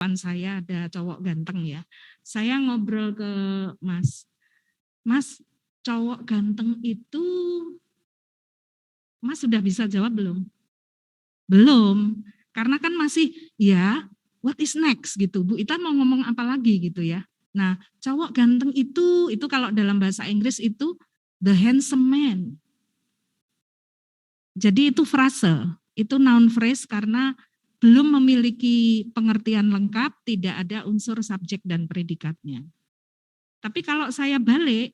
depan saya ada cowok ganteng ya. Saya ngobrol ke Mas, cowok ganteng itu Mas sudah bisa jawab belum? Belum, karena kan masih ya what is next gitu. Bu Ita mau ngomong apa lagi gitu ya. Nah, cowok ganteng itu kalau dalam bahasa Inggris itu the handsome man. Jadi itu frase, itu noun phrase karena belum memiliki pengertian lengkap, tidak ada unsur subjek dan predikatnya. Tapi kalau saya balik,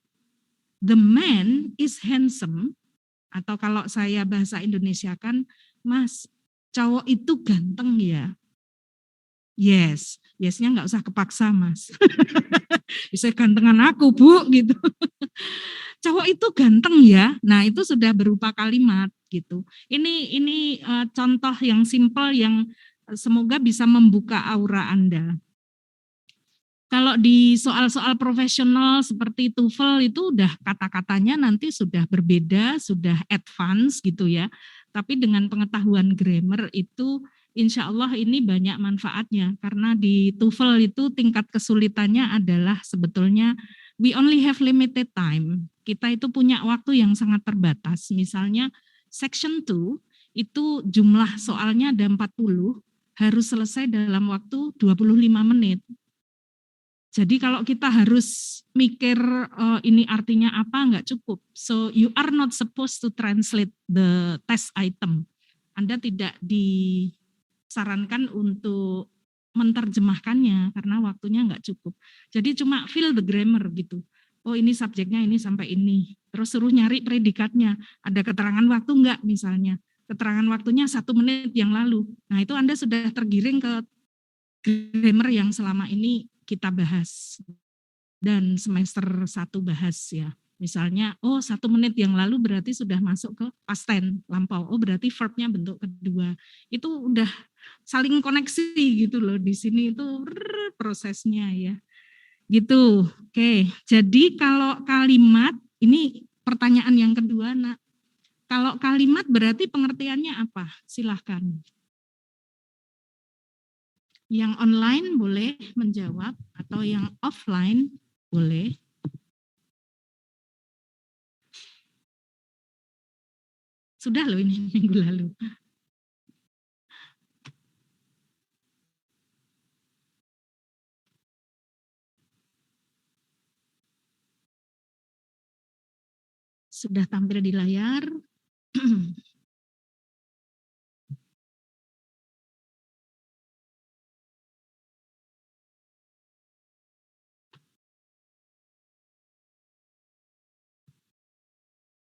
the man is handsome, atau kalau saya bahasa Indonesia kan, Mas, cowok itu ganteng ya. Yes, yesnya nggak usah kepaksa Mas. Bisa gantengan aku Bu gitu. Cowok itu ganteng ya. Nah itu sudah berupa kalimat gitu. Ini contoh yang simpel yang semoga bisa membuka aura Anda. Kalau di soal-soal profesional seperti TOEFL itu udah kata-katanya nanti sudah berbeda, sudah advance gitu ya. Tapi dengan pengetahuan grammar itu insya Allah ini banyak manfaatnya. Karena di TOEFL itu tingkat kesulitannya adalah sebetulnya we only have limited time. Kita itu punya waktu yang sangat terbatas. Misalnya section 2 itu jumlah soalnya ada 40, harus selesai dalam waktu 25 menit. Jadi kalau kita harus mikir ini artinya apa, enggak cukup. So you are not supposed to translate the test item. Anda tidak disarankan untuk menerjemahkannya karena waktunya enggak cukup. Jadi cuma fill the grammar gitu. Oh ini subjeknya ini sampai ini. Terus suruh nyari predikatnya. Ada keterangan waktu enggak misalnya. Keterangan waktunya 1 menit yang lalu. Nah itu Anda sudah tergiring ke grammar yang selama ini kita bahas dan semester 1 bahas ya. Misalnya, oh 1 menit yang lalu berarti sudah masuk ke past tense, lampau. Oh berarti verbnya bentuk kedua. Itu udah saling koneksi gitu loh di sini itu prosesnya ya. Gitu. Oke, jadi kalau kalimat, ini pertanyaan yang kedua Nak. Kalau kalimat berarti pengertiannya apa? Silahkan. Yang online boleh menjawab atau yang offline boleh. Sudah loh ini minggu lalu. Sudah tampil di layar.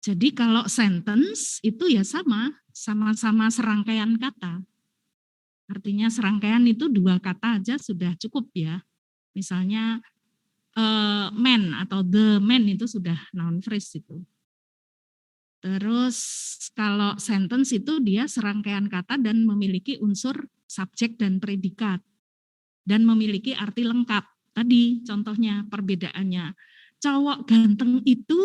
Jadi kalau sentence itu ya sama-sama serangkaian kata. Artinya serangkaian itu 2 kata aja sudah cukup ya. Misalnya man atau the man itu sudah noun phrase itu. Terus kalau sentence itu dia serangkaian kata dan memiliki unsur subjek dan predikat. Dan memiliki arti lengkap. Tadi contohnya perbedaannya. Cowok ganteng itu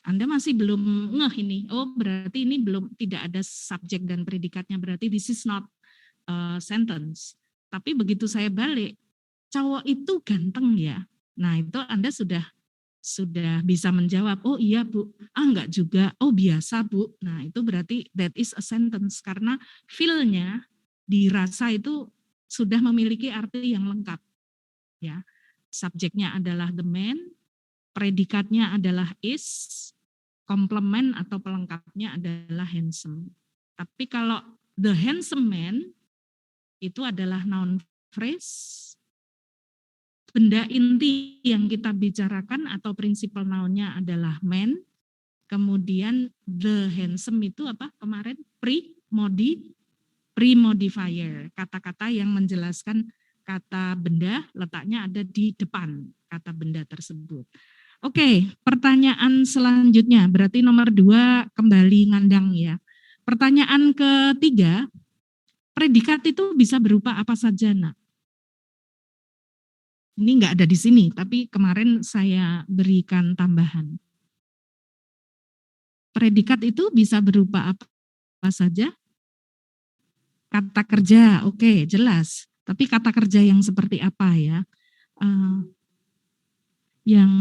Anda masih belum ngeh ini. Oh, berarti ini belum tidak ada subjek dan predikatnya. Berarti this is not a sentence. Tapi begitu saya balik, cowok itu ganteng ya. Nah, itu Anda sudah bisa menjawab, oh iya Bu, enggak juga, oh biasa Bu. Nah itu berarti that is a sentence, karena feel-nya dirasa itu sudah memiliki arti yang lengkap. Ya, subjeknya adalah the man, predikatnya adalah is, komplement atau pelengkapnya adalah handsome. Tapi kalau the handsome man itu adalah noun phrase, benda inti yang kita bicarakan atau prinsipal noun-nya adalah man, kemudian the handsome itu apa kemarin? Pre-modifier, kata-kata yang menjelaskan kata benda letaknya ada di depan kata benda tersebut. Oke, pertanyaan selanjutnya, berarti nomor 2 kembali ngandang ya. Pertanyaan ketiga, predikat itu bisa berupa apa saja Nak? Ini enggak ada di sini, tapi kemarin saya berikan tambahan. Predikat itu bisa berupa apa saja? Kata kerja, oke, jelas. Tapi kata kerja yang seperti apa ya? Yang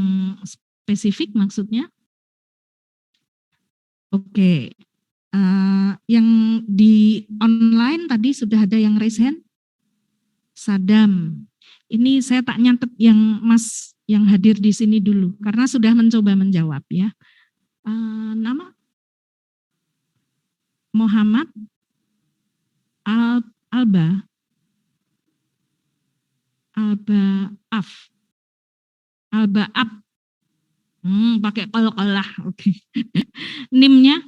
spesifik maksudnya? Oke. Yang di online tadi sudah ada yang raise hand? Sadam. Ini saya tak nyatet yang Mas yang hadir di sini dulu, karena sudah mencoba menjawab ya. Nama? Muhammad Alba Ab. Pakai kol-kolah. Oke. NIM-nya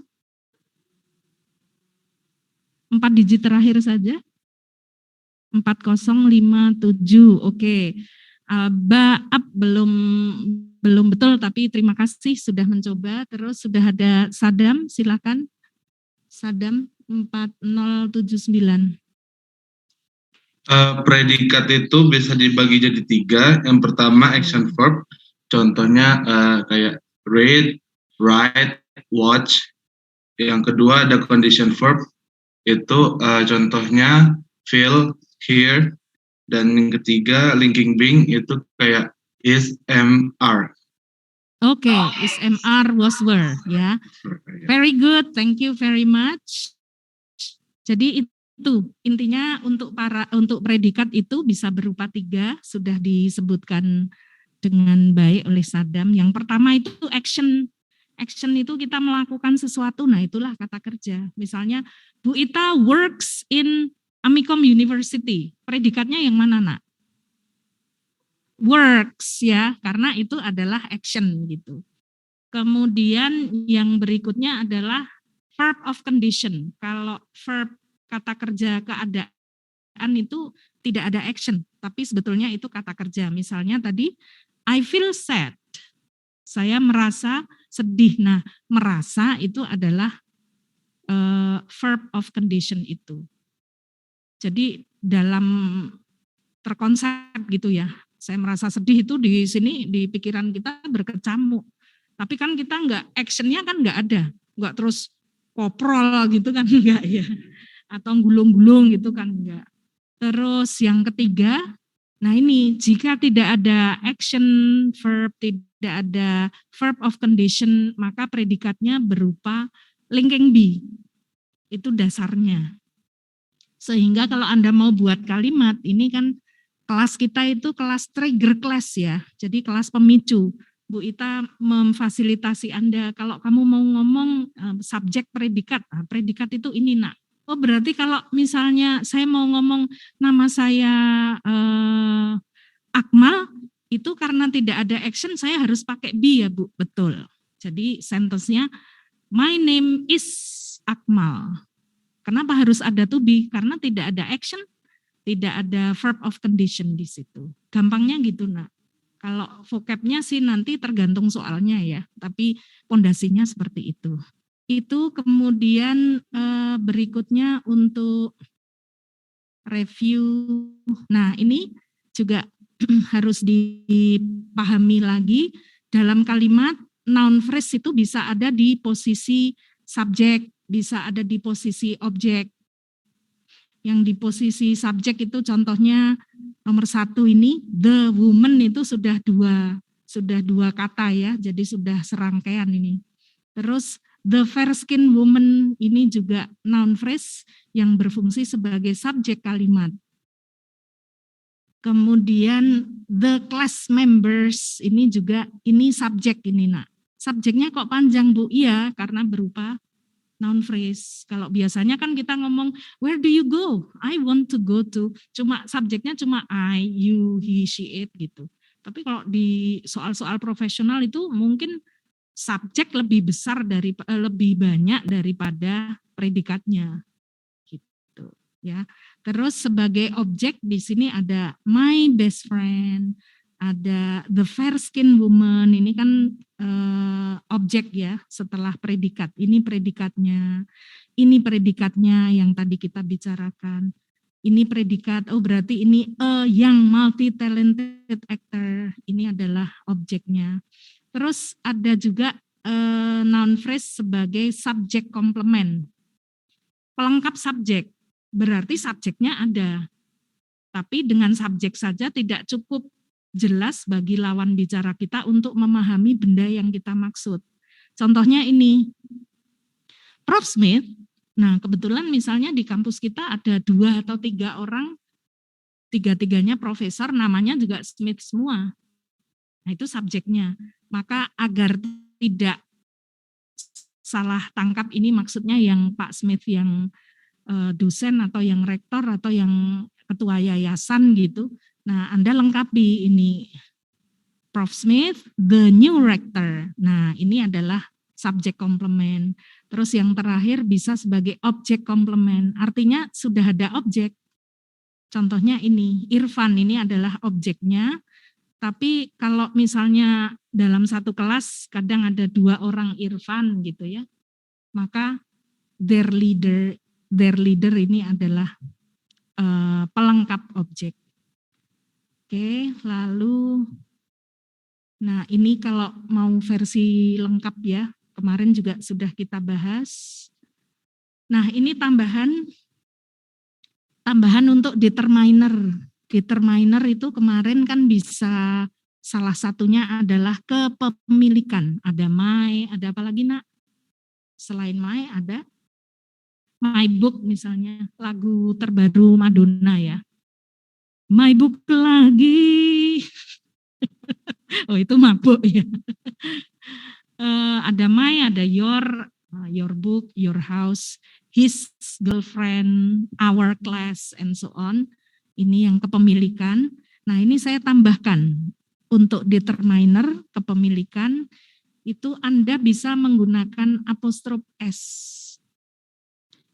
4 digit terakhir saja. 4057. Oke. Alba belum betul, tapi terima kasih sudah mencoba. Terus sudah ada Sadam, silakan. Sadam 4079. Predikat itu bisa dibagi jadi 3. Yang pertama action verb, contohnya kayak read, write, watch. Yang kedua ada condition verb, itu contohnya feel, hear. Dan yang ketiga linking being, itu kayak is, am, are. Oke, is, am, are, was, were ya. Very good, thank you very much. Jadi itu intinya untuk predikat itu bisa berupa 3, sudah disebutkan dengan baik oleh Sadam. Yang pertama itu action. Action itu kita melakukan sesuatu, nah itulah kata kerja. Misalnya Bu Ita works in Amikom University. Predikatnya yang mana, Nak? Works ya, karena itu adalah action gitu. Kemudian yang berikutnya adalah verb of condition. Kalau verb kata kerja keadaan itu tidak ada action, tapi sebetulnya itu kata kerja. Misalnya tadi, I feel sad. Saya merasa sedih. Nah, merasa itu adalah verb of condition itu. Jadi dalam terkonsep gitu ya, saya merasa sedih itu di sini di pikiran kita berkecamuk. Tapi kan kita enggak, actionnya kan enggak ada. Enggak terus koprol gitu kan enggak ya. Atau gulung-gulung gitu kan enggak. Terus yang ketiga, nah ini jika tidak ada action verb, tidak ada verb of condition, maka predikatnya berupa linking be. Itu dasarnya. Sehingga kalau Anda mau buat kalimat, ini kan kelas kita itu kelas trigger class ya, jadi kelas pemicu. Bu Ita memfasilitasi Anda, kalau kamu mau ngomong subjek predikat, nah, predikat itu ini Nak. Oh berarti kalau misalnya saya mau ngomong nama saya Akmal, itu karena tidak ada action saya harus pakai be ya Bu, betul. Jadi sentence-nya my name is Akmal. Kenapa harus ada to be? Karena tidak ada action, tidak ada verb of condition di situ. Gampangnya gitu Nak. Kalau vocabnya sih nanti tergantung soalnya ya, tapi pondasinya seperti itu. Itu kemudian berikutnya untuk review. Nah ini juga harus dipahami lagi, dalam kalimat noun phrase itu bisa ada di posisi subjek, bisa ada di posisi objek. Yang di posisi subjek itu contohnya nomor 1 ini, the woman itu sudah dua kata ya, jadi sudah serangkaian ini. Terus the fair skin woman ini juga noun phrase yang berfungsi sebagai subjek kalimat. Kemudian the class members ini juga ini subjek ini Nak. Subjeknya kok panjang Bu? Iya, karena berupa noun phrase. Kalau biasanya kan kita ngomong where do you go? I want to go to. Cuma subjeknya cuma I, you, he, she, it gitu. Tapi kalau di soal-soal profesional itu mungkin subjek lebih besar lebih banyak daripada predikatnya. Gitu ya. Terus sebagai objek di sini ada my best friend, ada the fair skin woman, ini kan objek ya setelah predikat. Ini predikatnya yang tadi kita bicarakan. Ini predikat, oh berarti ini a young multi-talented actor, ini adalah objeknya. Terus ada juga noun phrase sebagai subjek komplement. Pelengkap subjek. Berarti subjeknya ada, Tapi dengan subjek saja tidak cukup jelas bagi lawan bicara kita untuk memahami benda yang kita maksud. Contohnya ini, Prof. Smith. Nah, kebetulan misalnya di kampus kita ada 2 atau 3 orang, 3-tiganya profesor, namanya juga Smith semua. Nah, itu subjeknya. Maka agar tidak salah tangkap, ini maksudnya yang Pak Smith yang dosen atau yang rektor atau yang ketua yayasan gitu. Nah, Anda lengkapi ini Prof. Smith, the new rector. Nah, ini adalah subjek komplement. Terus yang terakhir bisa sebagai objek komplement. Artinya sudah ada objek. Contohnya ini, Irfan ini adalah objeknya. Tapi kalau misalnya dalam satu kelas kadang ada 2 orang Irfan gitu ya. Maka their leader ini adalah pelengkap objek. Oke, lalu nah ini kalau mau versi lengkap ya, kemarin juga sudah kita bahas. Nah, ini tambahan untuk determiner. Determiner itu kemarin kan bisa salah satunya adalah kepemilikan. Ada my, ada apa lagi nak? Selain my ada My Book misalnya, lagu terbaru Madonna ya. My Book lagi. Oh itu mabuk ya. Ada my, ada your book, your house, his girlfriend, our class, and so on. Ini yang kepemilikan. Nah ini saya tambahkan untuk determiner kepemilikan itu Anda bisa menggunakan apostrof S.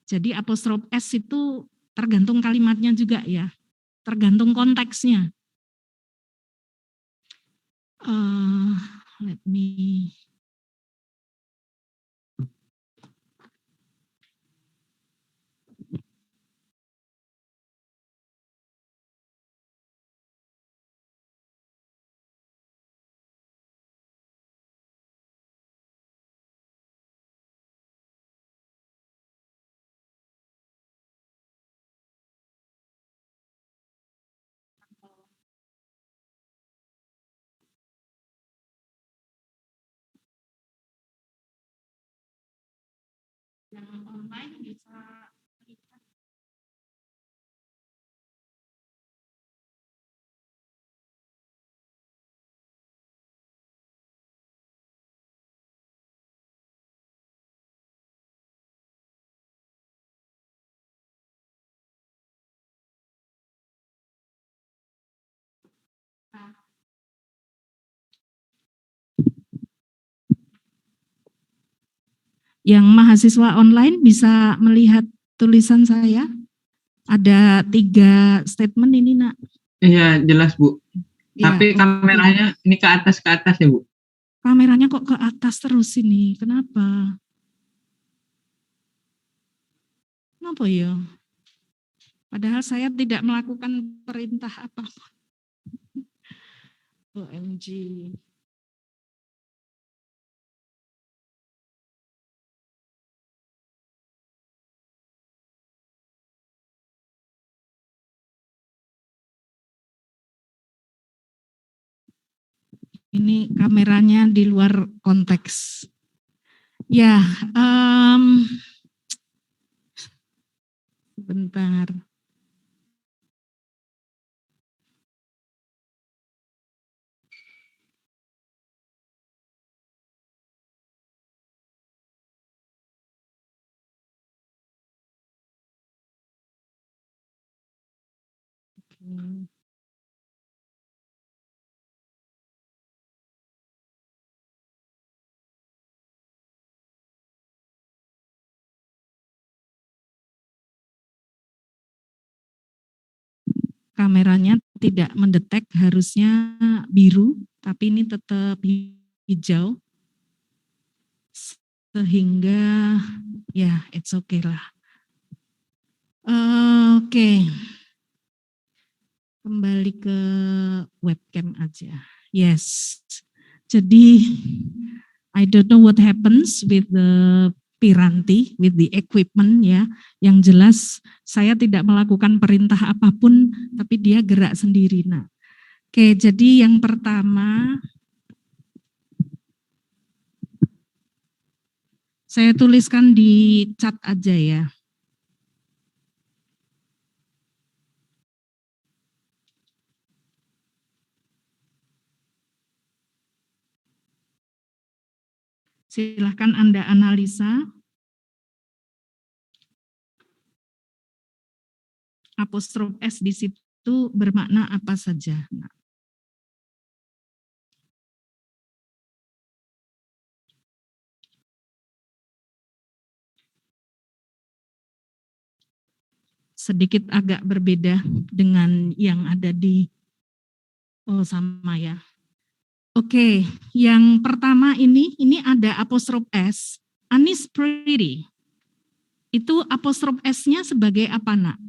Jadi apostrof S itu tergantung kalimatnya juga ya, tergantung konteksnya. Let me. Yang online bisa lihat. Yang mahasiswa online bisa melihat tulisan saya. Ada 3 statement ini nak. Iya jelas Bu. Ya, tapi kameranya ini ke atas ya Bu. Kameranya kok ke atas terus ini, kenapa? Kenapa ya? Padahal saya tidak melakukan perintah apapun. OMG. Ini kameranya di luar konteks. Ya, sebentar. Kameranya tidak mendetek, harusnya biru, tapi ini tetap hijau. Sehingga ya it's okay lah. Oke. Kembali ke webcam aja. Yes. Jadi I don't know what happens with the Piranti with the equipment ya. Yang jelas saya tidak melakukan perintah apapun, tapi dia gerak sendiri. Nah, oke, jadi yang pertama saya tuliskan di chat aja ya. Silahkan Anda analisa. Apostrof S di situ bermakna apa saja. Nah, sedikit agak berbeda dengan yang ada di, oh sama ya. Oke, yang pertama ini ada apostrof S, Annie's pretty. Itu apostrof S-nya sebagai apa, Nak?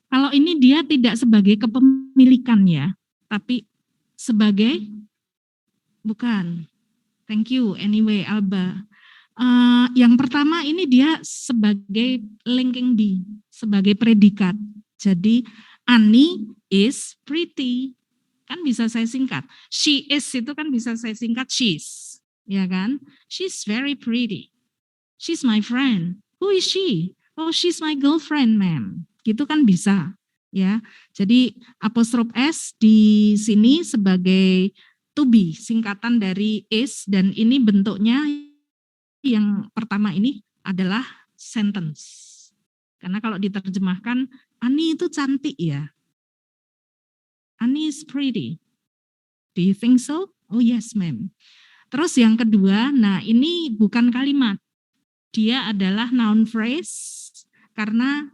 Kalau ini dia tidak sebagai kepemilikan ya, tapi sebagai, bukan. Thank you, anyway, Alba. Yang pertama ini dia sebagai linking D, sebagai predikat. Jadi Annie is pretty, kan bisa saya singkat. She is itu kan bisa saya singkat she's, ya kan? She's very pretty. She's my friend. Who is she? Oh, she's my girlfriend, ma'am. Gitu kan bisa, ya. Jadi apostrof S di sini sebagai to be, singkatan dari is, dan ini bentuknya yang pertama ini adalah sentence. Karena kalau diterjemahkan, Annie itu cantik ya. Annie is pretty. Do you think so? Oh yes, ma'am. Terus yang kedua, nah ini bukan kalimat. Dia adalah noun phrase karena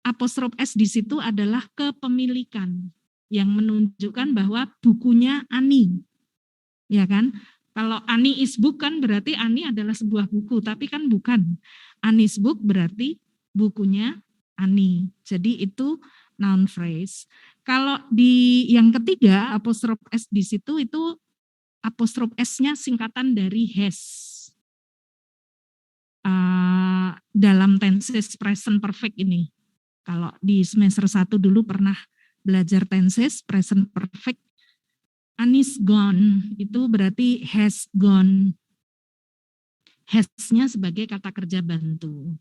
apostrof S di situ adalah kepemilikan yang menunjukkan bahwa bukunya Annie. Ya kan? Kalau Annie is book kan berarti Annie adalah sebuah buku, tapi kan bukan. Annie's book berarti bukunya Annie. Jadi itu noun phrase. Kalau di yang ketiga apostrof S di situ itu apostrof S-nya singkatan dari has. Dalam tenses present perfect ini. Kalau di semester 1 dulu pernah belajar tenses present perfect. Annie's gone itu berarti has gone. Has-nya sebagai kata kerja bantu.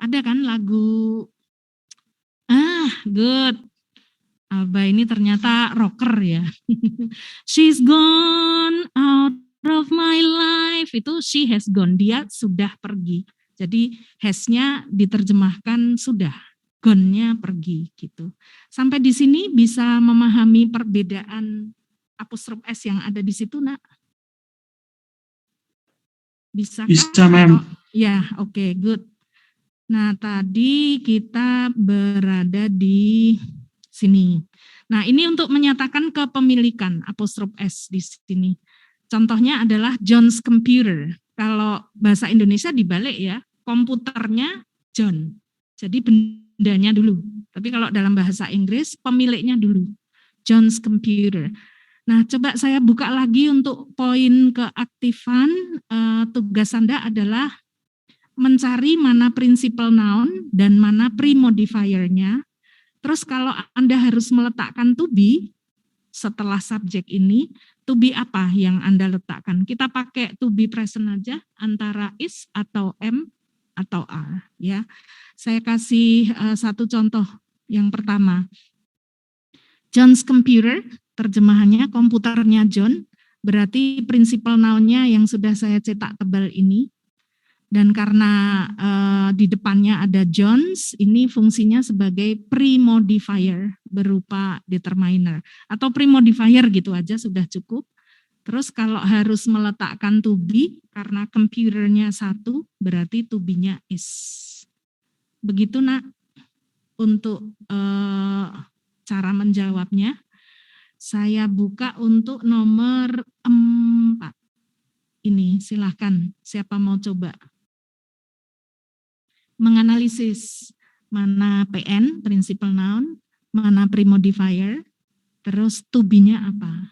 Ada kan lagu, good. Alba ini ternyata rocker ya. She's gone out of my life. Itu she has gone, dia sudah pergi. Jadi has-nya diterjemahkan sudah, gone-nya pergi gitu. Sampai di sini bisa memahami perbedaan apostrof S yang ada di situ, Nak? Bisa, ma'am. Ya, oke, good. Nah, tadi kita berada di sini. Nah, ini untuk menyatakan kepemilikan apostrof S di sini. Contohnya adalah John's computer. Kalau bahasa Indonesia dibalik ya, komputernya John. Jadi bendanya dulu. Tapi kalau dalam bahasa Inggris pemiliknya dulu. John's computer. Nah, coba saya buka lagi untuk poin keaktifan. Tugas Anda adalah mencari mana principal noun dan mana pre-modifier-nya. Terus kalau Anda harus meletakkan to be setelah subjek ini, to be apa yang Anda letakkan? Kita pakai to be present aja, antara is atau am atau are. Ya, saya kasih satu contoh. Yang pertama, John's computer, terjemahannya komputernya John, berarti principal noun-nya yang sudah saya cetak tebal ini. Dan karena di depannya ada John's, ini fungsinya sebagai pre-modifier berupa determiner. Atau pre-modifier gitu aja sudah cukup. Terus kalau harus meletakkan to be, karena komputernya satu, berarti to be-nya is. Begitu, Nak, untuk cara menjawabnya. Saya buka untuk nomor 4. Ini silahkan, siapa mau coba menganalisis mana PN, principal noun, mana pre-modifier, terus to be-nya apa.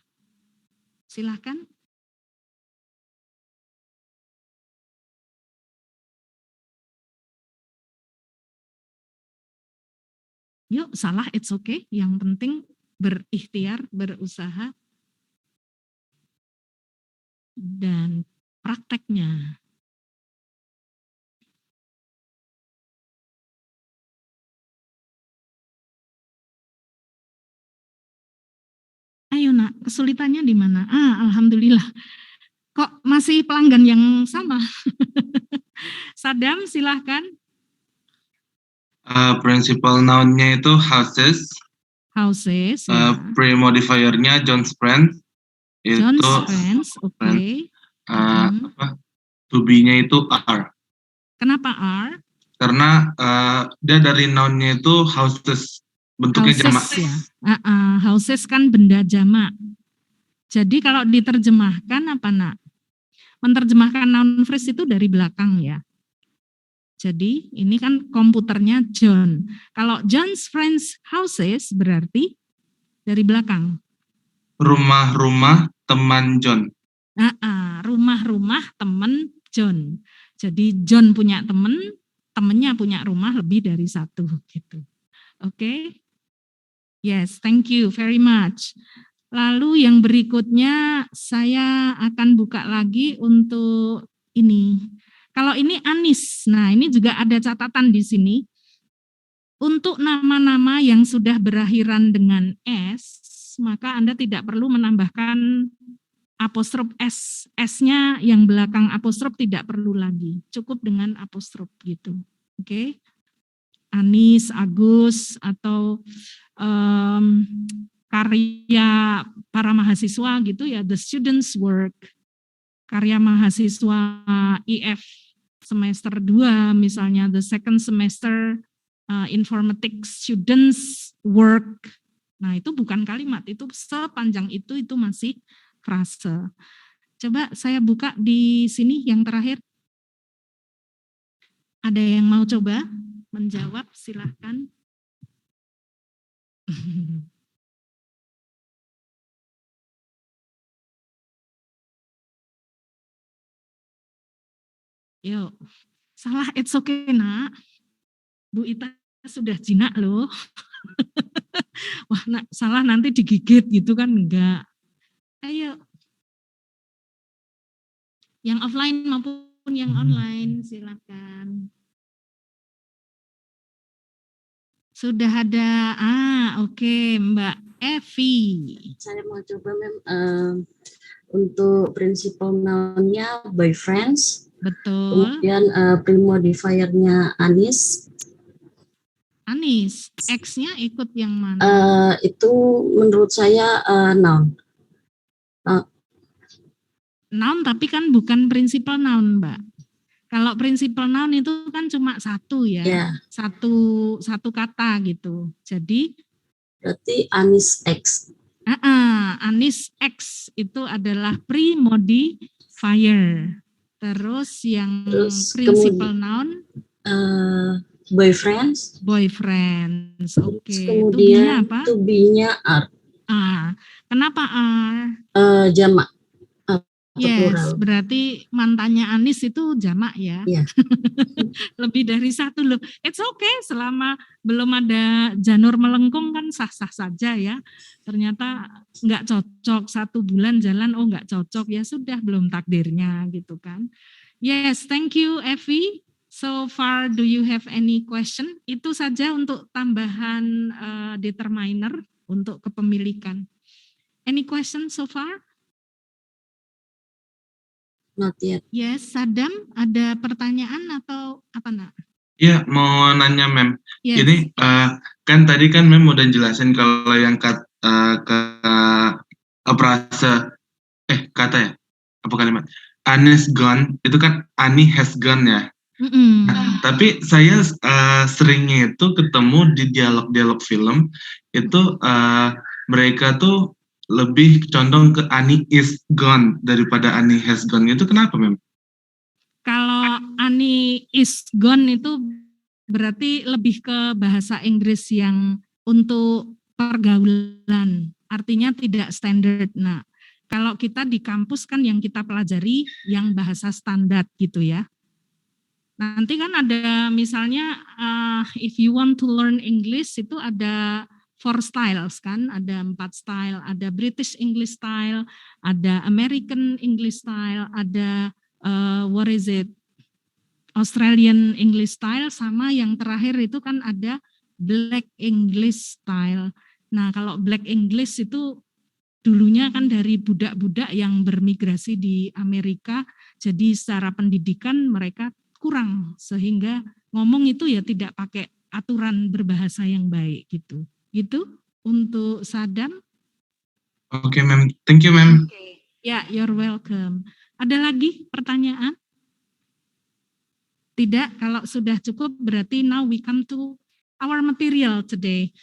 Silahkan. Yuk, salah, it's okay. Yang penting berikhtiar, berusaha, dan prakteknya. Ayo nak, kesulitannya di mana? Alhamdulillah. Kok masih pelanggan yang sama? Sadam, silahkan. Principal noun-nya itu houses. Houses, ya. Pre-modifiernya John's friends. John's Itu friends, oke. to be-nya itu are. Kenapa are? Karena dia dari noun-nya itu houses. Bentuknya jamak. Houses ya. Houses kan benda jamak. Jadi kalau diterjemahkan apa nak? Menerjemahkan noun phrase itu dari belakang ya. Jadi ini kan komputernya John. Kalau John's friends houses berarti dari belakang. Rumah-rumah teman John. Rumah-rumah teman John. Jadi John punya teman, temennya punya rumah lebih dari satu gitu. Oke. Yes, thank you very much. Lalu yang berikutnya saya akan buka lagi untuk ini. Kalau ini Anis, nah ini juga ada catatan di sini. Untuk nama-nama yang sudah berakhiran dengan S, maka Anda tidak perlu menambahkan apostrof S. S-nya yang belakang apostrof tidak perlu lagi. Cukup dengan apostrof gitu. Oke. Anis, Agus, atau karya para mahasiswa gitu ya, the students work, karya mahasiswa IF semester 2 misalnya, the second semester informatics students work. Nah itu bukan kalimat, itu sepanjang itu masih frase. Coba saya buka di sini yang terakhir. Ada yang mau coba menjawab, silahkan. Yuk, salah, it's okay nak. Bu Ita sudah jinak loh. Wah nak, salah nanti digigit gitu kan, enggak. Ayo. Yang offline maupun yang online, silakan. Sudah ada, oke, Mbak Evi. Saya mau coba untuk principal noun-nya boyfriends. Betul. Kemudian pre-modifiernya Anis. Anis, X-nya ikut yang mana? Itu menurut saya noun. Noun tapi kan bukan principal noun, Mbak. Kalau principal noun itu kan cuma satu ya, satu kata gitu. Jadi berarti Anis X. Anis X itu adalah pre-modifier. Terus yang principal noun boyfriends. Boyfriends. Oke. Kemudian apa? To be-nya are. Kenapa are? Jamak. Yes, plural. berarti mantannya Anis itu jamak ya. Yeah. Lebih dari satu loh. It's okay, selama belum ada janur melengkung kan sah-sah saja ya. Ternyata nggak cocok, 1 bulan jalan, nggak cocok, ya sudah, belum takdirnya gitu kan. Yes, thank you Evi. So far, do you have any question? Itu saja untuk tambahan determiner untuk kepemilikan. Any question so far? Not yet. Yes, Sadam, ada pertanyaan atau apa nak? Iya, mau nanya Mem. Yes. Ini kan tadi kan Mem udah jelasin kalau yang kata ya, apa kalimat? Anis gone, itu kan Ani has gone ya. Tapi saya seringnya itu ketemu di dialog-dialog film, itu mereka tuh lebih condong ke Ani is gone daripada Ani has gone. Itu kenapa, Mem? Kalau Ani is gone itu berarti lebih ke bahasa Inggris yang untuk pergaulan. Artinya tidak standar. Nah, Kalau kita di kampus kan yang kita pelajari yang bahasa standar gitu ya. Nanti kan ada misalnya if you want to learn English itu ada 4 styles kan, ada 4 style, ada British English style, ada American English style, ada what is it? Australian English style, sama yang terakhir itu kan ada Black English style. Nah, kalau Black English itu dulunya kan dari budak-budak yang bermigrasi di Amerika, jadi secara pendidikan mereka kurang, sehingga ngomong itu ya tidak pakai aturan berbahasa yang baik gitu. Gitu untuk Sadam. Oke, ma'am. Thank you, ma'am. Ya, you're welcome. Ada lagi pertanyaan? Tidak, kalau sudah cukup berarti now we come to our material today.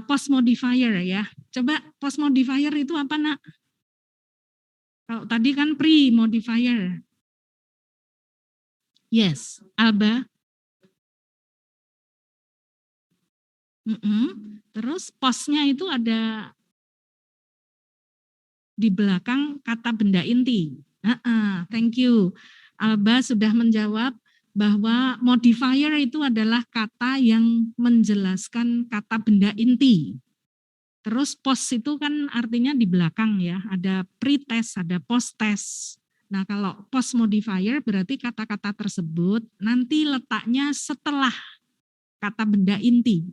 Post modifier ya. Coba post modifier itu apa, Nak? Kalau tadi kan pre modifier. Yes, Alba. Terus postnya itu ada di belakang kata benda inti. Thank you. Alba sudah menjawab bahwa modifier itu adalah kata yang menjelaskan kata benda inti. Terus post itu kan artinya di belakang ya, ada pre-test, ada post-test. Nah kalau post modifier berarti kata-kata tersebut nanti letaknya setelah kata benda inti.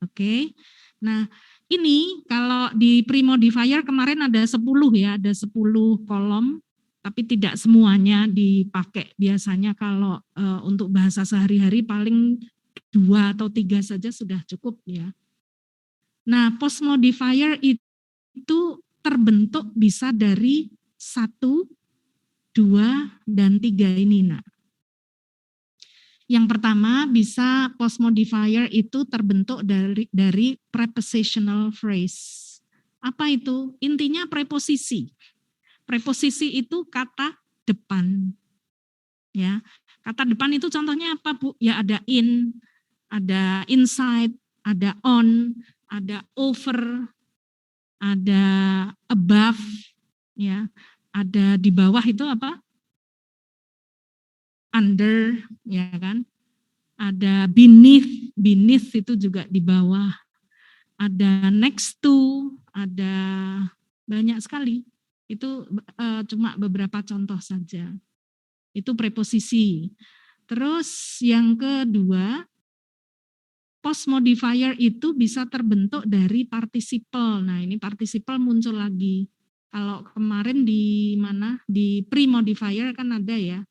Oke. Nah ini kalau di pre-modifier kemarin ada 10 ya, ada 10 kolom. Tapi tidak semuanya dipakai. Biasanya kalau untuk bahasa sehari-hari paling 2 atau 3 saja sudah cukup ya. Nah, post modifier itu terbentuk bisa dari 1, 2, dan 3 ini. Nah, yang pertama bisa post modifier itu terbentuk dari prepositional phrase. Apa itu? Intinya preposisi. Preposisi itu kata depan. Ya. Kata depan itu contohnya apa, Bu? Ya ada in, ada inside, ada on, ada over, ada above, ya. Ada di bawah itu apa? Under, ya kan? Ada beneath, beneath itu juga di bawah. Ada next to, ada banyak sekali. Itu cuma beberapa contoh saja. Itu preposisi. Terus yang kedua, post modifier itu bisa terbentuk dari participle. Nah, ini participle muncul lagi. Kalau kemarin di mana? Di pre-modifier kan ada ya.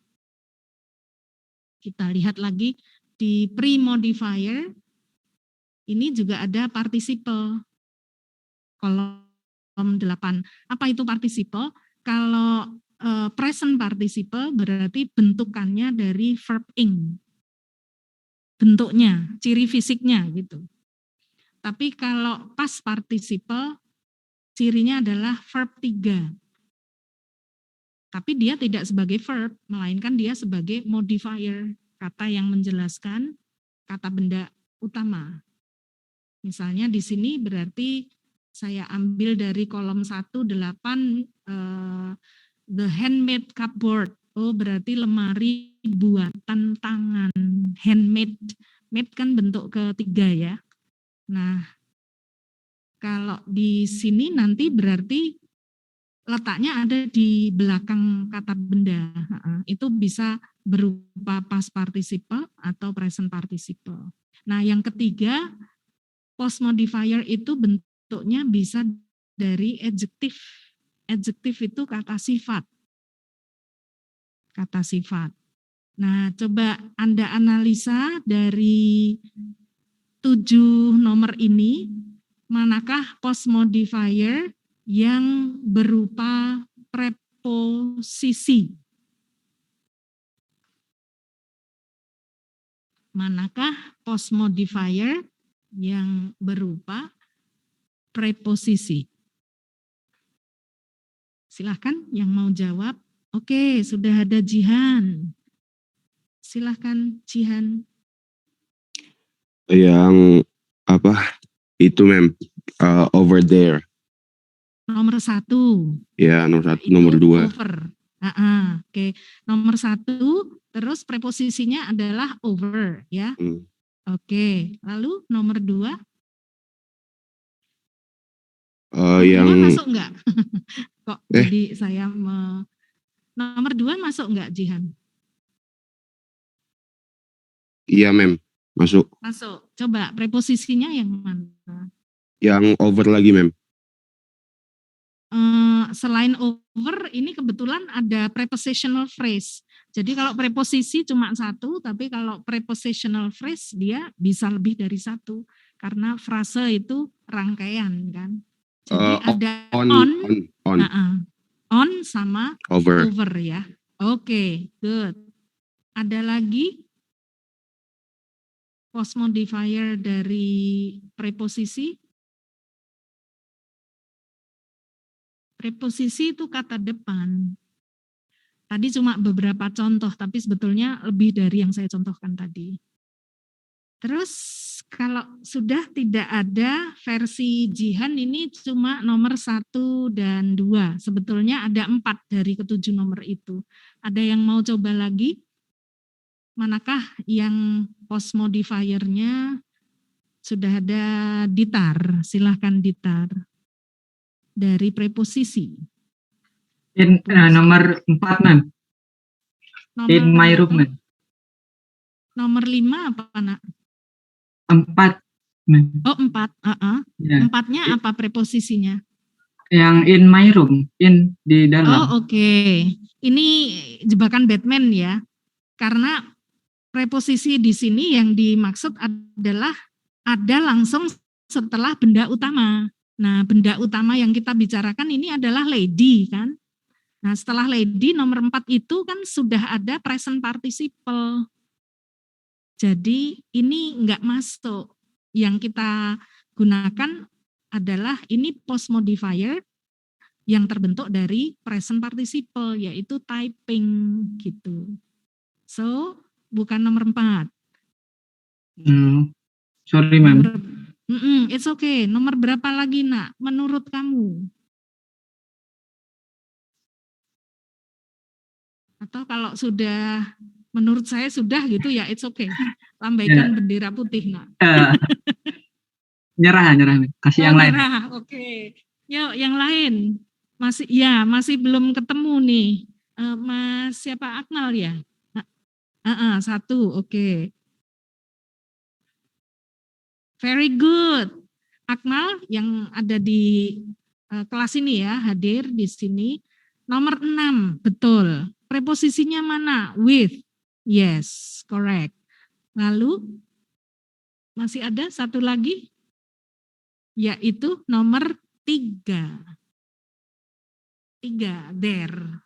Kita lihat lagi di pre-modifier ini juga ada participle. Kolom 8. Apa itu participle? Kalau present participle berarti bentukannya dari verb ing. Bentuknya, ciri fisiknya gitu. Tapi kalau past participle cirinya adalah verb 3. Tapi dia tidak sebagai verb, melainkan dia sebagai modifier, kata yang menjelaskan kata benda utama. Misalnya di sini berarti saya ambil dari kolom 1, 8, the handmade cupboard. Oh berarti lemari buatan tangan, handmade. Made kan bentuk ketiga ya. Nah kalau di sini nanti berarti letaknya ada di belakang kata benda. Itu bisa berupa past participle atau present participle. Nah yang ketiga, post modifier itu bentuknya bisa dari adjektif. Adjektif itu kata sifat. Kata sifat. Nah, coba Anda analisa dari 7 nomor ini, manakah post modifier yang berupa preposisi? Manakah post modifier yang berupa preposisi? Silahkan yang mau jawab. Oke, sudah ada Jihan. Silahkan Jihan. Yang apa? Itu ma'am, over there. Nomor 1. Ya, nomor 1, Itu nomor 2. over. Oke. Nomor 1, terus preposisinya adalah over ya. Oke. Lalu nomor 2. Nomor 2 Yang masuk enggak? Kok jadi saya nomor 2 masuk enggak, Jihan? iya, Mem. Masuk. Masuk. Coba preposisinya yang mana? Yang over lagi, Mem. Selain over, ini kebetulan ada prepositional phrase. Jadi kalau preposisi cuma 1, tapi kalau prepositional phrase dia bisa lebih dari 1. Karena frase itu rangkaian kan. Jadi ada on sama over ya. Oke, good. Ada lagi post modifier dari preposisi? Preposisi itu kata depan. Tadi cuma beberapa contoh, tapi sebetulnya lebih dari yang saya contohkan tadi. Terus kalau sudah tidak ada versi Jihan, ini cuma nomor 1 dan 2. Sebetulnya ada 4 dari ke-7 nomor itu. Ada yang mau coba lagi? Manakah yang post modifiernya sudah ada Ditar? Silahkan Ditar. Dari preposisi. Nomor 4, Mem. In my room, Mem. Nomor 5 apa, Nak? 4, Mem. Oh, 4. Ya. 4-nya apa preposisinya? Yang in my room, in di dalam. Oh, oke. Ini jebakan Batman ya. Karena preposisi di sini yang dimaksud adalah ada langsung setelah benda utama. Nah, benda utama yang kita bicarakan ini adalah lady kan. Nah, setelah lady nomor 4 itu kan sudah ada present participle. Jadi ini enggak masuk. Yang kita gunakan adalah ini post modifier yang terbentuk dari present participle, yaitu typing gitu. So, bukan nomor 4. Sorry, Mem. It's okay. Nomor berapa lagi, Nak? Menurut kamu? Atau kalau sudah, menurut saya sudah gitu ya, it's okay. Lambaikan bendera putih, Nak. Nyerah. Kasih yang lain. Oke. Yuk, yang lain. Masih belum ketemu nih. Mas siapa, Akmal ya? 1, oke. Very good. Akmal yang ada di kelas ini ya, hadir di sini. Nomor 6, betul. Preposisinya mana? With. Yes, correct. Lalu masih ada satu lagi, yaitu nomor 3. 3, there.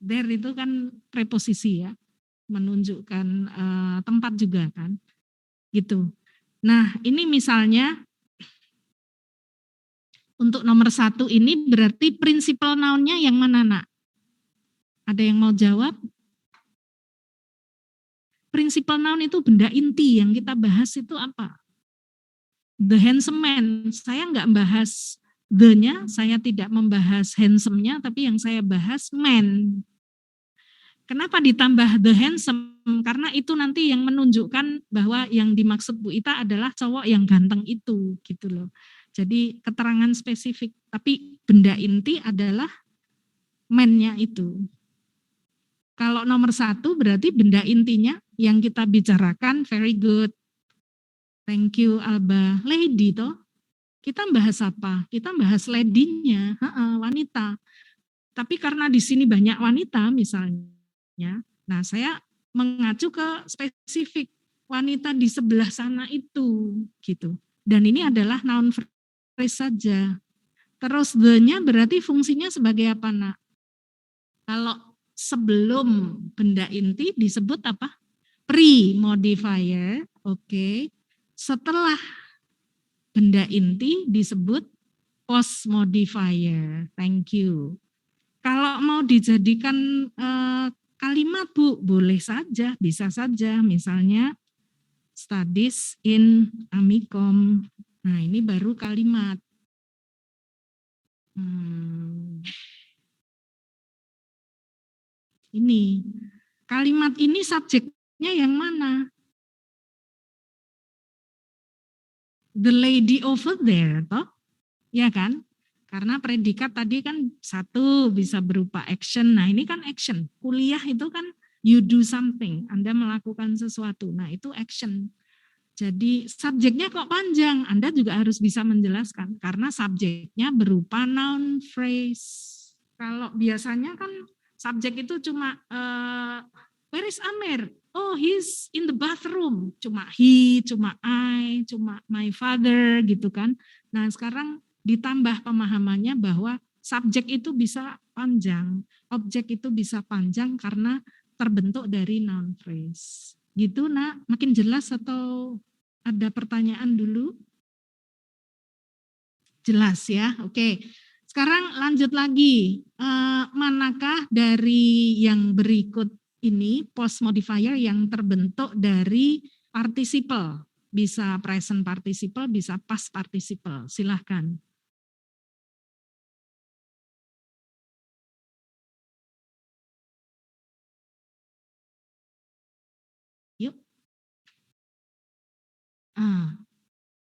There itu kan preposisi ya, menunjukkan tempat juga kan, gitu. Nah, ini misalnya untuk nomor 1 ini berarti principal noun-nya yang mana, Nak? Ada yang mau jawab? Principal noun itu benda inti yang kita bahas itu apa? The handsome man. Saya nggak bahas the-nya, saya tidak membahas handsome-nya, tapi yang saya bahas man. Kenapa ditambah the handsome? Karena itu nanti yang menunjukkan bahwa yang dimaksud Bu Ita adalah cowok yang ganteng itu, gitu loh. Jadi keterangan spesifik, tapi benda inti adalah man-nya itu. Kalau nomor 1 berarti benda intinya yang kita bicarakan, very good. Thank you Alba. Lady toh. Kita bahas apa? Kita bahas lady-nya, wanita. Tapi karena di sini banyak wanita misalnya, nah saya mengacu ke spesifik wanita di sebelah sana itu, gitu. Dan ini adalah noun phrase saja. Terus the-nya berarti fungsinya sebagai apa, Nak? Kalau sebelum benda inti disebut apa? Pre-modifier, oke. Setelah benda inti disebut post-modifier, thank you. Kalau mau dijadikan kalimat Bu, boleh saja, bisa saja. Misalnya studies in Amikom. Nah ini baru kalimat. Ini kalimat ini subjeknya yang mana? The lady over there, toh? Ya kan? Karena predikat tadi kan satu bisa berupa action. Nah ini kan action. Kuliah itu kan you do something. Anda melakukan sesuatu. Nah itu action. Jadi subjeknya kok panjang. Anda juga harus bisa menjelaskan. Karena subjeknya berupa noun phrase. Kalau biasanya kan subjek itu cuma where is Amir? Oh, he's in the bathroom. Cuma he, cuma I, cuma my father gitu kan. Nah, sekarang ditambah pemahamannya bahwa subjek itu bisa panjang, objek itu bisa panjang karena terbentuk dari noun phrase. Gitu, Nak. Makin jelas atau ada pertanyaan dulu? Jelas ya. Oke. Sekarang lanjut lagi. Manakah dari yang berikut ini post modifier yang terbentuk dari participle? Bisa present participle, bisa past participle. Silahkan. Yuk.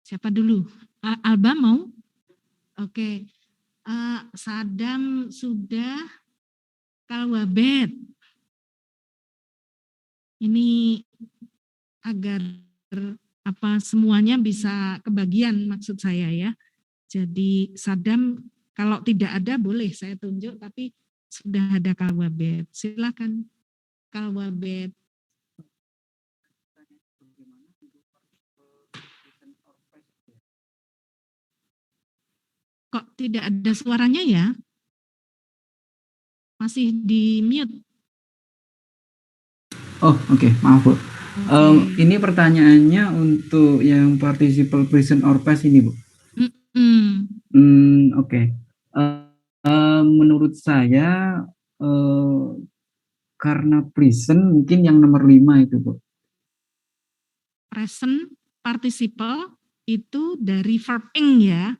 Siapa dulu? Alba mau? Oke. Sadam sudah, Kalwabet. Ini agar semuanya bisa kebagian maksud saya ya. Jadi Sadam kalau tidak ada boleh saya tunjuk, tapi sudah ada Kalwabet. Silakan Kalwabet. Kok tidak ada suaranya ya? Masih di mute. Oh, oke. Maaf, Bu. Ini pertanyaannya untuk yang participle present or past ini, Bu. Oke. Menurut saya karena present mungkin yang nomor 5 itu, Bu. Present participle itu dari verb ing ya.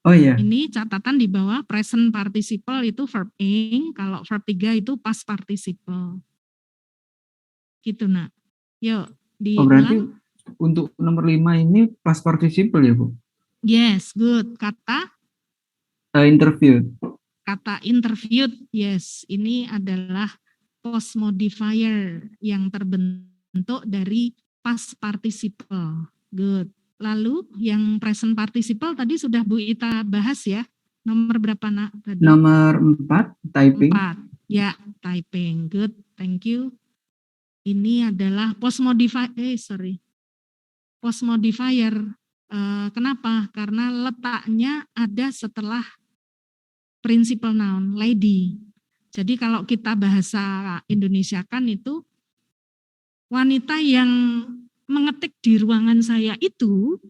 Oh iya. Ini catatan di bawah present participle itu verb ing, kalau verb 3 itu past participle. Gitu, Nak. Yuk, diulang. Berarti untuk nomor 5 ini past participle ya, Bu? Yes, good. Kata? Interviewed. Kata interviewed, yes. Ini adalah post modifier yang terbentuk dari past participle. Good. Lalu yang present participle tadi sudah Bu Ita bahas ya. Nomor berapa, Nak? Tadi? Nomor 4, typing. 4. Ya, typing. Good, thank you. Ini adalah post modifier. Kenapa? Karena letaknya ada setelah principal noun, lady. Jadi kalau kita bahasa Indonesia kan itu wanita yang mengetik di ruangan saya itu,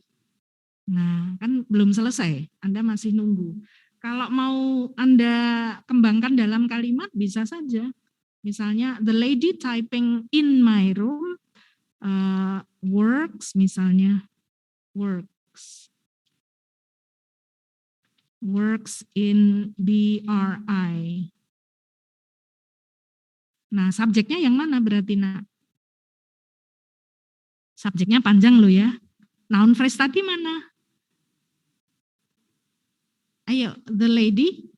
nah kan belum selesai, Anda masih nunggu. Kalau mau Anda kembangkan dalam kalimat bisa saja. Misalnya, the lady typing in my room works, misalnya, works in BRI. Nah, subjeknya yang mana berarti, Nak? Subjeknya panjang loh ya. Noun phrase tadi mana? Ayo, the lady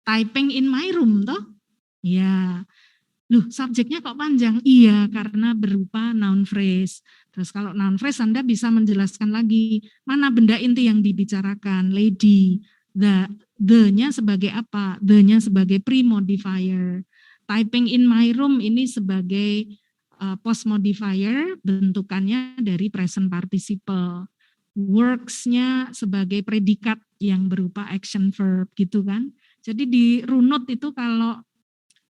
typing in my room toh? Ya. Loh, subjeknya kok panjang? Iya, karena berupa noun phrase. Terus kalau noun phrase Anda bisa menjelaskan lagi mana benda inti yang dibicarakan, lady. The-nya sebagai apa? The-nya sebagai pre-modifier. Typing in my room ini sebagai post modifier, bentukannya dari present participle. Works-nya sebagai predikat yang berupa action verb gitu kan. Jadi di runut itu kalau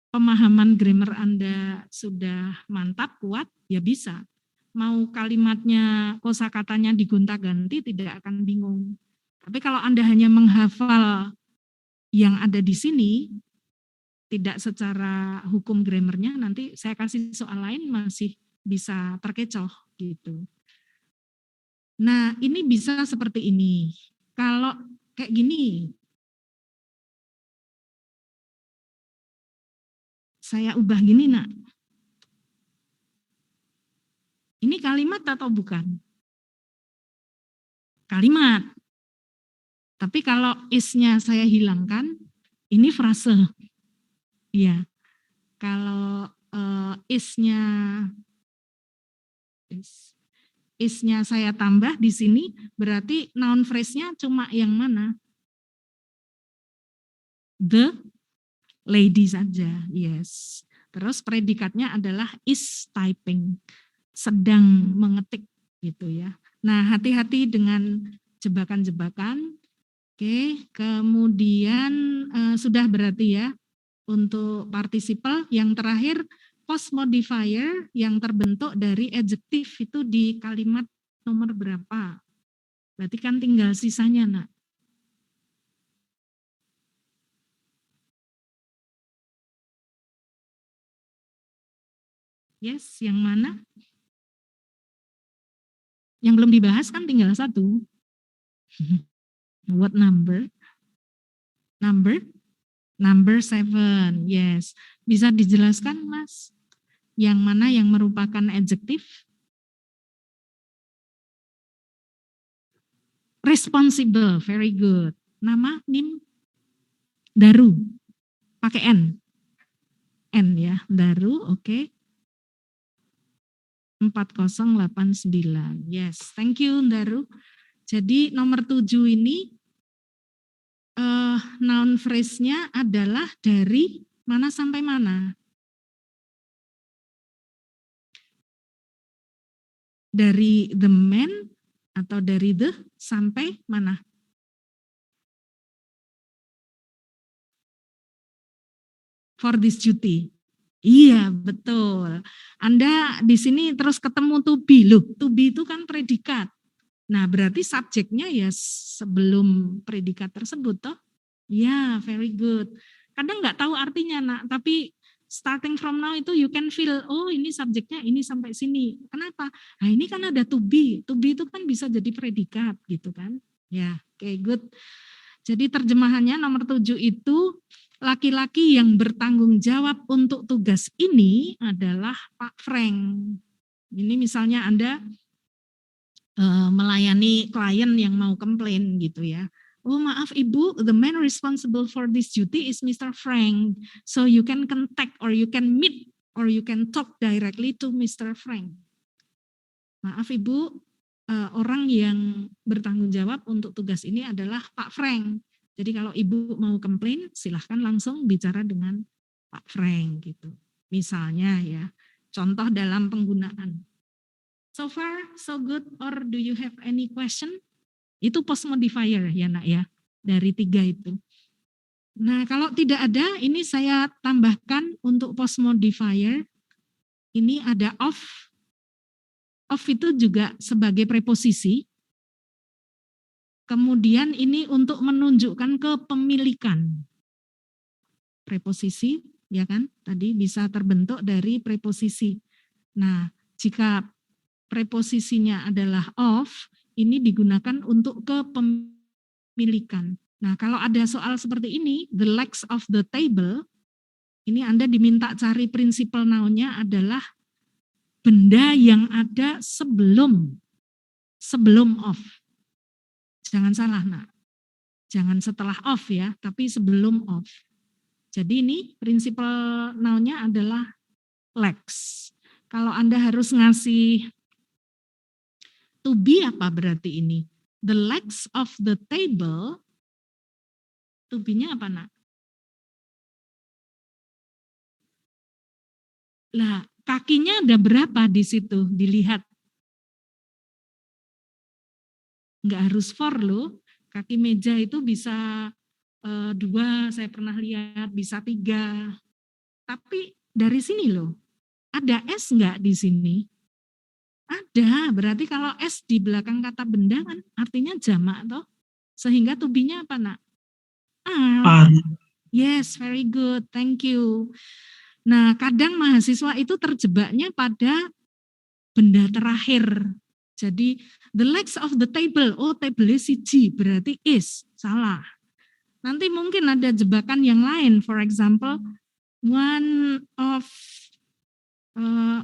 pemahaman grammar Anda sudah mantap, kuat, ya bisa. Mau kalimatnya, kosakatanya digonta-ganti tidak akan bingung. Tapi kalau Anda hanya menghafal yang ada di sini, tidak secara hukum grammarnya, nanti saya kasih soal lain masih bisa terkecoh gitu. Nah, ini bisa seperti ini. Kalau kayak gini. Saya ubah gini, Nak. Ini kalimat atau bukan? Kalimat. Tapi kalau is-nya saya hilangkan, ini frase. Iya. Kalau is-nya saya tambah di sini, berarti noun phrase-nya cuma yang mana? The lady saja, yes. Terus predikatnya adalah is typing, sedang mengetik gitu ya. Nah, hati-hati dengan jebakan-jebakan. Oke, kemudian sudah berarti ya untuk participle. Yang terakhir post modifier yang terbentuk dari adjektif itu di kalimat nomor berapa? Berarti kan tinggal sisanya, Nak. Yes, yang mana? Yang belum dibahas kan tinggal satu. What number? Number 7, yes. Bisa dijelaskan, Mas? Yang mana yang merupakan adjektif? Responsible, very good. Nama, nim, Daru, pakai N. N ya, Daru, oke. 4089, yes. Thank you, Daru. Jadi nomor 7 ini noun phrase-nya adalah dari mana sampai mana? Dari the man atau dari the sampai mana? For this duty. Iya, betul. Anda di sini terus ketemu to be. Loh, to be itu kan predikat. Nah, berarti subjeknya ya sebelum predikat tersebut toh. Ya, very good. Kadang nggak tahu artinya, Nak, tapi starting from now itu you can feel, oh ini subjeknya ini sampai sini. Kenapa? Nah, ini kan ada to be. To be itu kan bisa jadi predikat gitu kan. Ya, oke, good. Jadi terjemahannya nomor 7 itu laki-laki yang bertanggung jawab untuk tugas ini adalah Pak Frank. Ini misalnya Anda melayani klien yang mau komplain gitu ya. Oh maaf Ibu, the man responsible for this duty is Mr. Frank. So you can contact or you can meet or you can talk directly to Mr. Frank. Maaf Ibu, orang yang bertanggung jawab untuk tugas ini adalah Pak Frank. Jadi kalau Ibu mau komplain, silahkan langsung bicara dengan Pak Frank gitu. Misalnya ya, contoh dalam penggunaan. So far, so good, or do you have any question? Itu post modifier ya Nak ya, dari 3 itu. Nah kalau tidak ada, ini saya tambahkan untuk post modifier. Ini ada of. Of itu juga sebagai preposisi. Kemudian ini untuk menunjukkan kepemilikan. Preposisi, ya kan? Tadi bisa terbentuk dari preposisi. Nah, jika preposisinya adalah of, ini digunakan untuk kepemilikan. Nah, kalau ada soal seperti ini, the legs of the table, ini Anda diminta cari principal noun-nya adalah benda yang ada sebelum of. Jangan salah, Nak. Jangan setelah of ya, tapi sebelum of. Jadi ini principal noun-nya adalah legs. Kalau Anda harus ngasih to be apa berarti ini? The legs of the table, to be-nya apa, Nak? Lah, kakinya ada berapa di situ? Dilihat. Enggak harus for loh, kaki meja itu bisa 2, saya pernah lihat, bisa 3. Tapi dari sini loh, ada S enggak di sini? Ada, berarti kalau S di belakang kata benda kan artinya jamak toh. Sehingga to be-nya apa Nak? Are. Yes, very good, thank you. Nah kadang mahasiswa itu terjebaknya pada benda terakhir. Jadi the legs of the table, oh table siji berarti is, salah. Nanti mungkin ada jebakan yang lain, for example, one of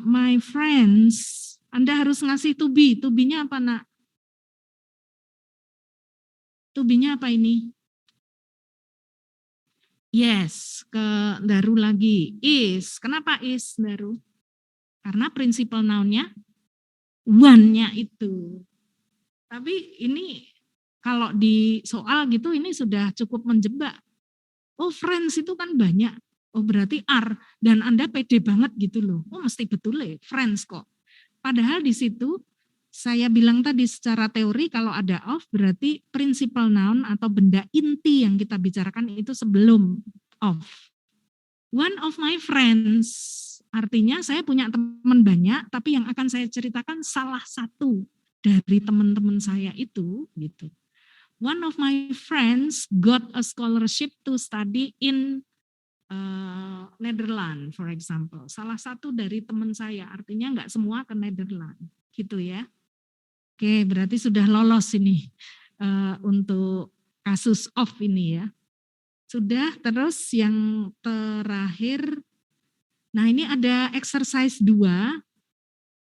my friends, Anda harus ngasih to be-nya apa nak? To be-nya apa ini? Yes, ke Daru lagi, is, kenapa is Daru? Karena principal noun-nya one-nya itu. Tapi ini kalau di soal gitu ini sudah cukup menjebak. Oh friends itu kan banyak. Oh berarti are. Dan Anda pede banget gitu loh. Oh mesti betul ya friends kok. Padahal di situ saya bilang tadi secara teori kalau ada of berarti principal noun atau benda inti yang kita bicarakan itu sebelum of. One of my friends. Artinya saya punya teman banyak, tapi yang akan saya ceritakan salah satu dari teman-teman saya itu, gitu. One of my friends got a scholarship to study in Netherlands, for example. Salah satu dari teman saya, artinya nggak semua ke Netherlands, gitu ya. Oke, berarti sudah lolos ini untuk kasus of ini ya. Sudah, terus yang terakhir. Nah ini ada exercise 2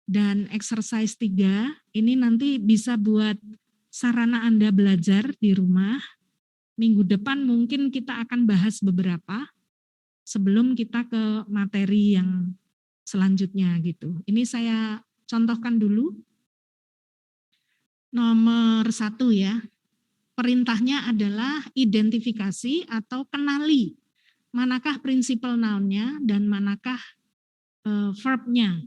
dan exercise 3. Ini nanti bisa buat sarana Anda belajar di rumah. Minggu depan mungkin kita akan bahas beberapa sebelum kita ke materi yang selanjutnya gitu. Ini saya contohkan dulu. Nomor 1 ya. Perintahnya adalah identifikasi atau kenali. Manakah principal noun-nya dan manakah verb-nya.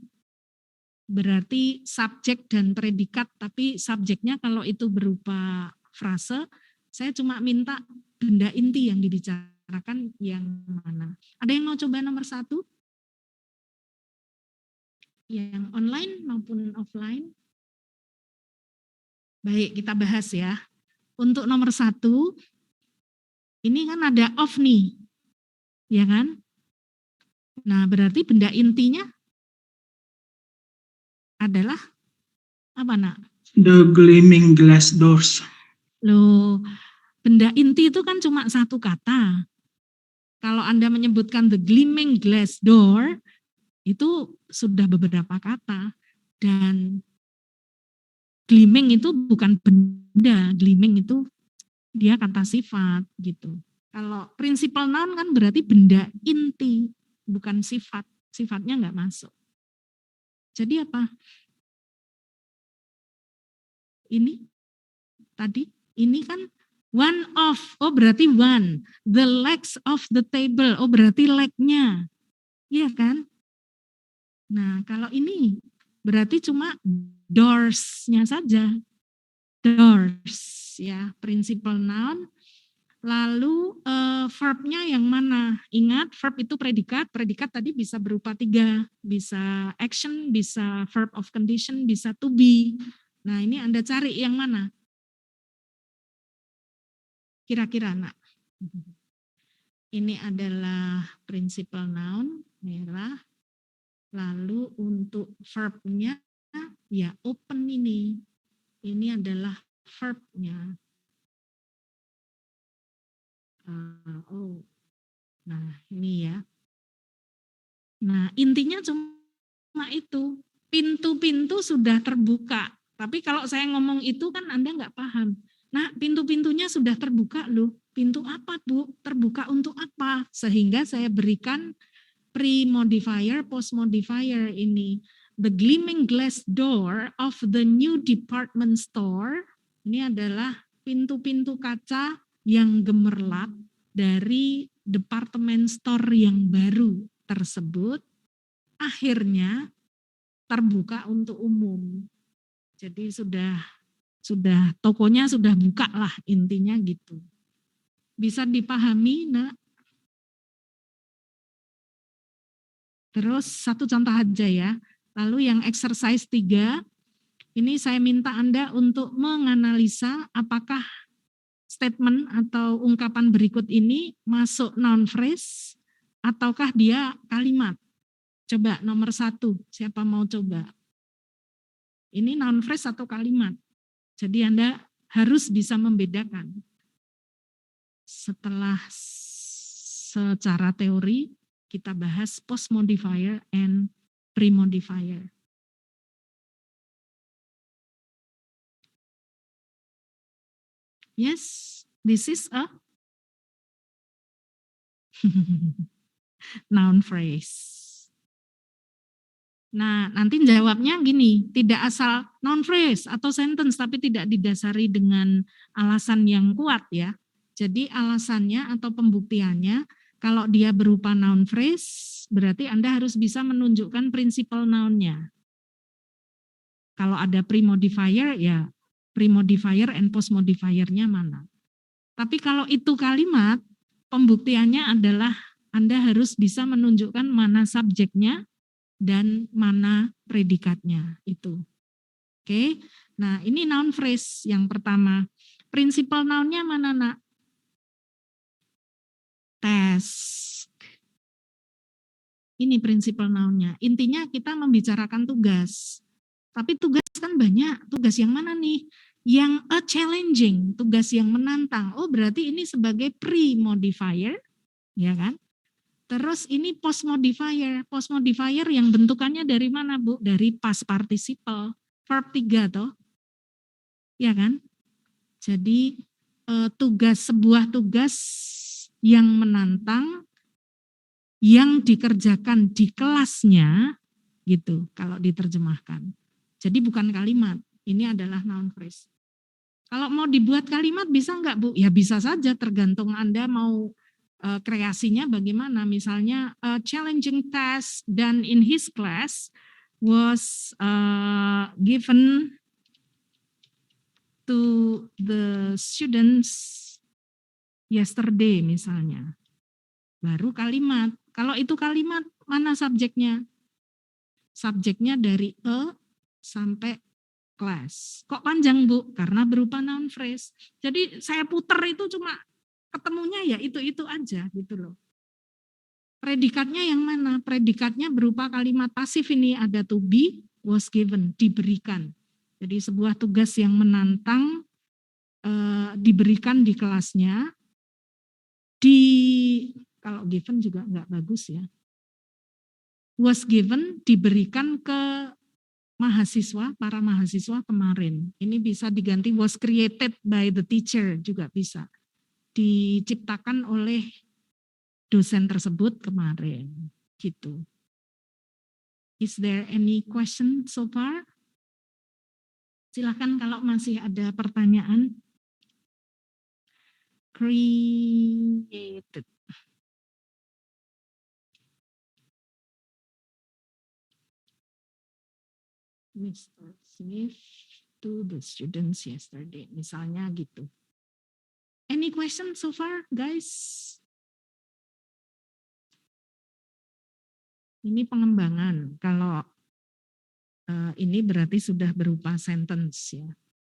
Berarti subjek dan predikat, tapi subjeknya kalau itu berupa frase, saya cuma minta benda inti yang dibicarakan yang mana. Ada yang mau coba nomor 1? Yang online maupun offline? Baik, kita bahas ya. Untuk nomor 1, ini kan ada of nih. Ya kan? Nah, berarti benda intinya adalah apa, Nak? The gleaming glass doors. Loh, benda inti itu kan cuma satu kata. Kalau Anda menyebutkan the gleaming glass door, itu sudah beberapa kata. Dan gleaming itu bukan benda, gleaming itu dia kata sifat gitu. Kalau principal noun kan berarti benda inti, bukan sifat. Sifatnya nggak masuk. Jadi apa? Ini tadi, ini kan one of, oh berarti one. The legs of the table, oh berarti leg-nya. Iya kan? Nah kalau ini berarti cuma doors-nya saja. Doors ya, principal noun. Lalu verb-nya yang mana? Ingat verb itu predikat. Predikat tadi bisa berupa 3. Bisa action, bisa verb of condition, bisa to be. Nah ini Anda cari yang mana? Kira-kira nak. Ini adalah principal noun, merah. Lalu untuk verb-nya ya open ini. Ini adalah verb-nya. Nah ini ya. Nah intinya cuma itu. Pintu-pintu sudah terbuka. Tapi kalau saya ngomong itu kan Anda nggak paham. Nah pintu-pintunya sudah terbuka loh. Pintu apa Bu? Terbuka untuk apa? Sehingga saya berikan pre-modifier, post-modifier ini. The gleaming glass door of the new department store. Ini adalah pintu-pintu kaca yang gemerlap dari departemen store yang baru tersebut akhirnya terbuka untuk umum. Jadi sudah tokonya sudah buka lah intinya gitu. Bisa dipahami, Nak? Terus satu contoh aja ya. Lalu yang exercise 3 ini saya minta Anda untuk menganalisa apakah statement atau ungkapan berikut ini masuk noun phrase ataukah dia kalimat. Coba nomor 1, siapa mau coba? Ini noun phrase atau kalimat. Jadi Anda harus bisa membedakan. Setelah secara teori, kita bahas post modifier and pre-modifier. Yes, this is a noun phrase. Nah, nanti jawabnya gini, tidak asal noun phrase atau sentence, tapi tidak didasari dengan alasan yang kuat ya. Jadi alasannya atau pembuktiannya, kalau dia berupa noun phrase, berarti Anda harus bisa menunjukkan principal noun-nya. Kalau ada pre-modifier, ya pre-modifier and post-modifier-nya mana. Tapi kalau itu kalimat, pembuktiannya adalah Anda harus bisa menunjukkan mana subjeknya dan mana predikatnya itu. Oke, nah ini noun phrase yang pertama. Principal noun-nya mana nak? Task. Ini principal noun-nya. Intinya kita membicarakan tugas. Tapi tugas kan banyak. Tugas yang mana nih? Yang challenging, tugas yang menantang. Oh berarti ini sebagai pre-modifier, ya kan? Terus ini post modifier. Post modifier yang bentukannya dari mana, Bu? Dari past participle, verb 3 toh. Ya kan? Jadi sebuah tugas yang menantang yang dikerjakan di kelasnya gitu kalau diterjemahkan. Jadi bukan kalimat. Ini adalah noun phrase. Kalau mau dibuat kalimat bisa enggak, Bu? Ya bisa saja, tergantung Anda mau kreasinya bagaimana. Misalnya challenging task done in his class was given to the students yesterday misalnya. Baru kalimat. Kalau itu kalimat, mana subjeknya? Subjeknya dari a sampai class. Kok panjang, Bu? Karena berupa noun phrase. Jadi saya puter itu cuma ketemunya ya itu aja gitu loh. Predikatnya yang mana? Predikatnya berupa kalimat pasif ini, ada to be, was given, diberikan. Jadi sebuah tugas yang menantang diberikan di kelasnya. Kalau given juga nggak bagus ya. Was given, diberikan ke mahasiswa, para mahasiswa kemarin. Ini bisa diganti was created by the teacher juga bisa. Diciptakan oleh dosen tersebut kemarin, gitu. Is there any question so far? Silakan kalau masih ada pertanyaan. Created. Mr. Smith to the students yesterday, misalnya gitu. Any question so far, guys? Ini pengembangan. Kalau ini berarti sudah berupa sentence ya.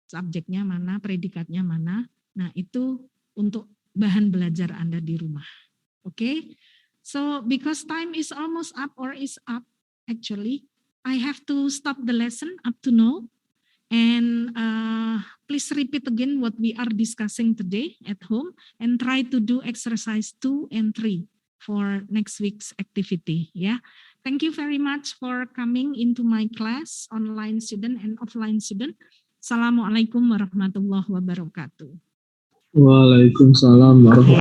Subjeknya mana, predikatnya mana. Nah itu untuk bahan belajar Anda di rumah. Oke? So because time is almost up or is up actually, I have to stop the lesson up to now. And please repeat again what we are discussing today at home and try to do exercise 2 and 3 for next week's activity. Yeah. Thank you very much for coming into my class, online student and offline student. Assalamualaikum warahmatullahi wabarakatuh. Waalaikumsalam warahmatullahi